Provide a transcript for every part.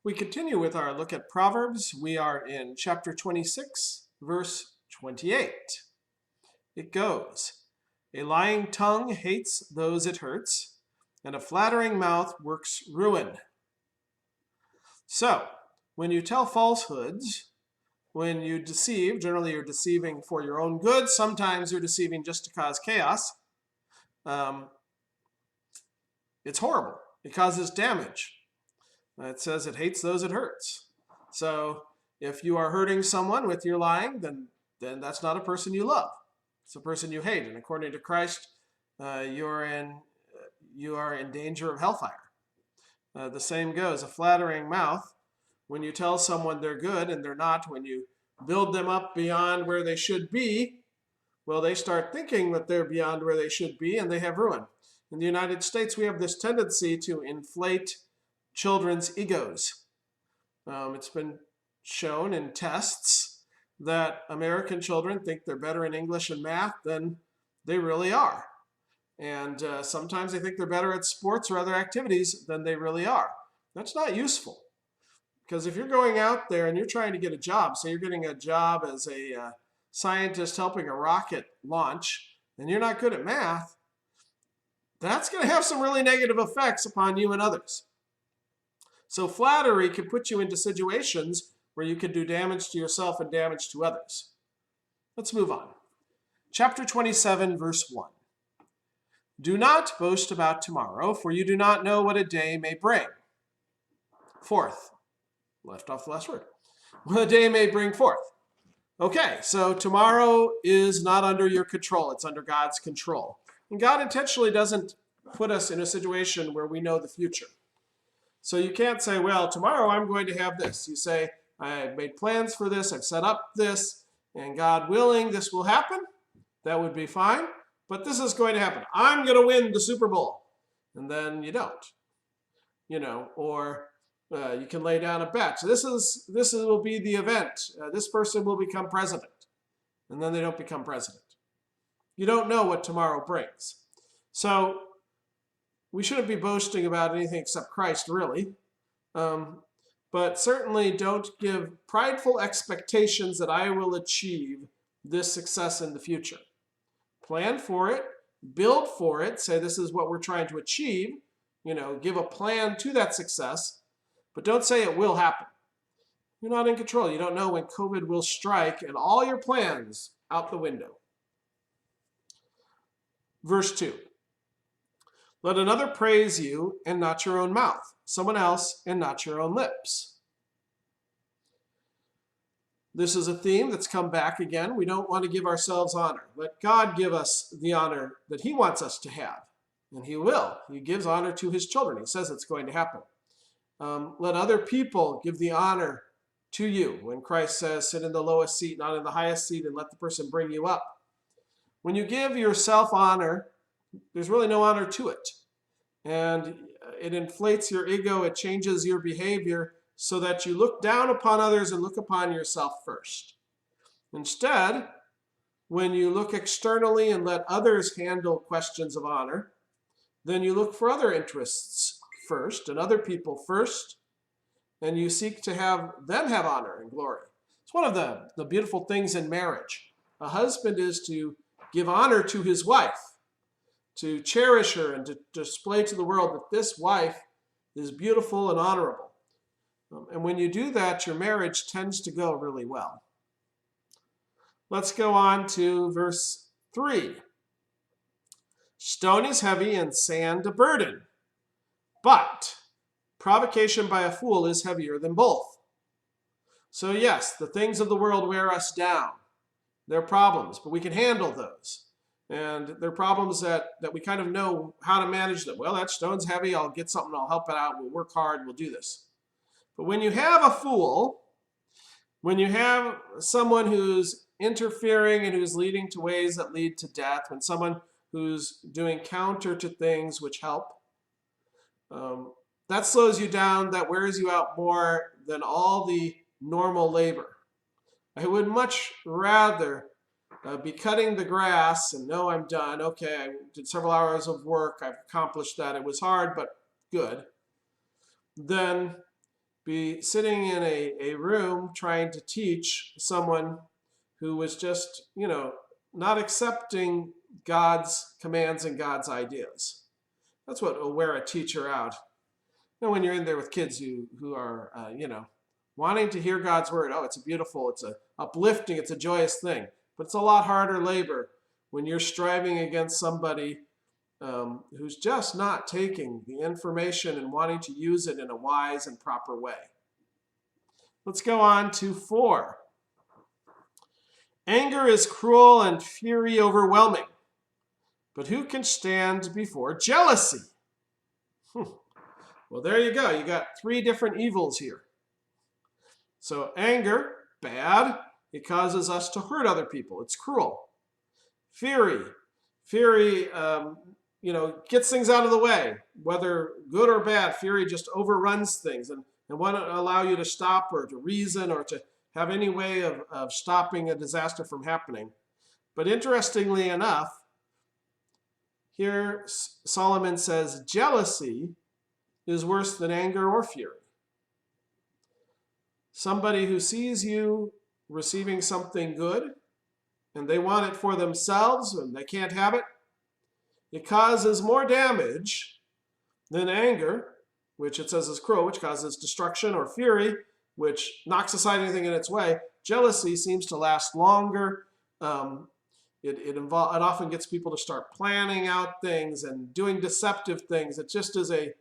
We continue with our look at Proverbs. We are in chapter 26, verse 28. It goes, "A lying tongue hates those it hurts, and a flattering mouth works ruin." So, when you tell falsehoods, when you deceive, generally you're deceiving for your own good. Sometimes you're deceiving just to cause chaos. It's horrible. It causes damage. It says it hates those it hurts. So if you are hurting someone with your lying, then that's not a person you love. It's a person you hate. And according to Christ, you are in danger of hellfire. The same goes. A flattering mouth, when you tell someone they're good and they're not, when you build them up beyond where they should be, well, they start thinking that they're beyond where they should be, and they have ruin. In the United States, we have this tendency to inflate children's egos. It's been shown in tests that American children think they're better in English and math than they really are. And sometimes they think they're better at sports or other activities than they really are. That's not useful. Because if you're going out there and you're trying to get a job, say you're getting a job as a scientist helping a rocket launch, and you're not good at math, that's going to have some really negative effects upon you and others. So flattery can put you into situations where you can do damage to yourself and damage to others. Let's move on. Chapter 27, verse 1. "Do not boast about tomorrow, for you do not know what a day may bring." Fourth, left off the last word. What a day may bring forth. Okay, so tomorrow is not under your control. It's under God's control. And God intentionally doesn't put us in a situation where we know the future. So you can't say, well, tomorrow I'm going to have this. You say, I've made plans for this, I've set up this, and God willing, this will happen. That would be fine. But this is going to happen. I'm going to win the Super Bowl. And then you don't. Or you can lay down a bet. So this will be the event. This person will become president. And then they don't become president. You don't know what tomorrow brings. So we shouldn't be boasting about anything except Christ, really. But certainly don't give prideful expectations that I will achieve this success in the future. Plan for it, build for it, say this is what we're trying to achieve, give a plan to that success, but don't say it will happen. You're not in control. You don't know when COVID will strike and all your plans out the window. Verse 2. "Let another praise you and not your own mouth, someone else and not your own lips." This is a theme that's come back again. We don't want to give ourselves honor. Let God give us the honor that he wants us to have. And he will. He gives honor to his children. He says it's going to happen. Let other people give the honor to you. When Christ says, sit in the lowest seat, not in the highest seat, and let the person bring you up. When you give yourself honor, there's really no honor to it. And it inflates your ego, it changes your behavior so that you look down upon others and look upon yourself first. Instead, when you look externally and let others handle questions of honor, then you look for other interests first and other people first, and you seek to have them have honor and glory. It's one of the beautiful things in marriage. A husband is to give honor to his wife, to cherish her and to display to the world that this wife is beautiful and honorable. And when you do that, your marriage tends to go really well. Let's go on to verse 3. "Stone is heavy and sand a burden, but provocation by a fool is heavier than both." So yes, the things of the world wear us down. They're problems, but we can handle those. And they're problems that we kind of know how to manage them. Well, that stone's heavy. I'll get something. I'll help it out. We'll work hard. We'll do this. But when you have a fool, when you have someone who's interfering and who's leading to ways that lead to death, when someone who's doing counter to things which help, that slows you down. That wears you out more than all the normal labor. I would much rather be cutting the grass and know I'm done. Okay, I did several hours of work. I've accomplished that. It was hard, but good. Then be sitting in a room trying to teach someone who was just, not accepting God's commands and God's ideas. That's what will wear a teacher out. When you're in there with kids who are, wanting to hear God's word, it's beautiful, it's a uplifting, it's a joyous thing. But it's a lot harder labor when you're striving against somebody who's just not taking the information and wanting to use it in a wise and proper way. Let's go on to 4. Anger is cruel and fury overwhelming, but who can stand before jealousy? Well, there you go. You got 3 different evils here. So anger, bad. It causes us to hurt other people. It's cruel. Fury gets things out of the way, whether good or bad. Fury just overruns things and won't allow you to stop or to reason or to have any way of stopping a disaster from happening. But interestingly enough, here Solomon says jealousy is worse than anger or fury. Somebody who sees you receiving something good and they want it for themselves and they can't have it, it causes more damage than anger, which it says is cruel, which causes destruction, or fury, which knocks aside anything in its way. Jealousy seems to last longer. It often gets people to start planning out things and doing deceptive things. It just is a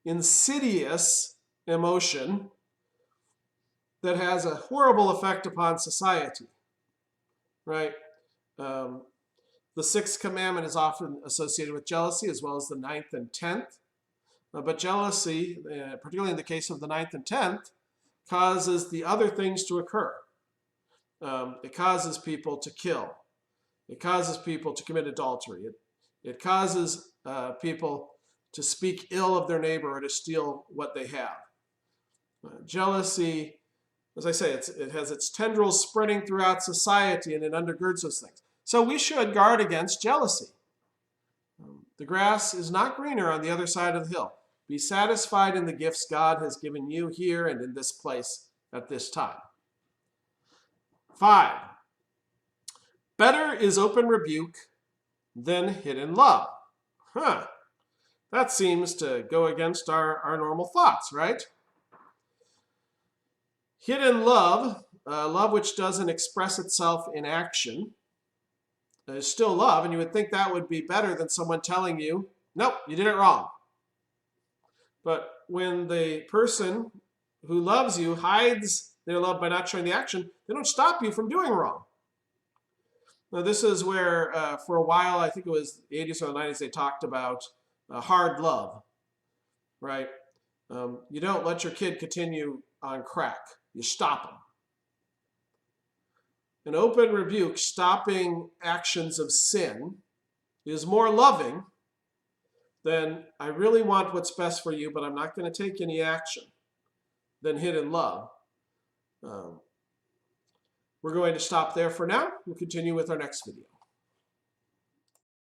insidious emotion that has a horrible effect upon society, right? The 6th commandment is often associated with jealousy, as well as the 9th and 10th. But jealousy, particularly in the case of the 9th and 10th, causes the other things to occur. It causes people to kill. It causes people to commit adultery. It causes people to speak ill of their neighbor or to steal what they have. Jealousy, as I say, it has its tendrils spreading throughout society, and it undergirds those things. So we should guard against jealousy. The grass is not greener on the other side of the hill. Be satisfied in the gifts God has given you here and in this place at this time. 5. Better is open rebuke than hidden love. That seems to go against our normal thoughts, right? Hidden love, love which doesn't express itself in action, is still love, and you would think that would be better than someone telling you, nope, you did it wrong. But when the person who loves you hides their love by not showing the action, they don't stop you from doing wrong. Now, this is where, for a while, I think it was the 80s or the 90s, they talked about hard love, right? You don't let your kid continue on crack. You stop them. An open rebuke, stopping actions of sin, is more loving than I really want what's best for you, but I'm not going to take any action, than hidden love. We're going to stop there for now. We'll continue with our next video.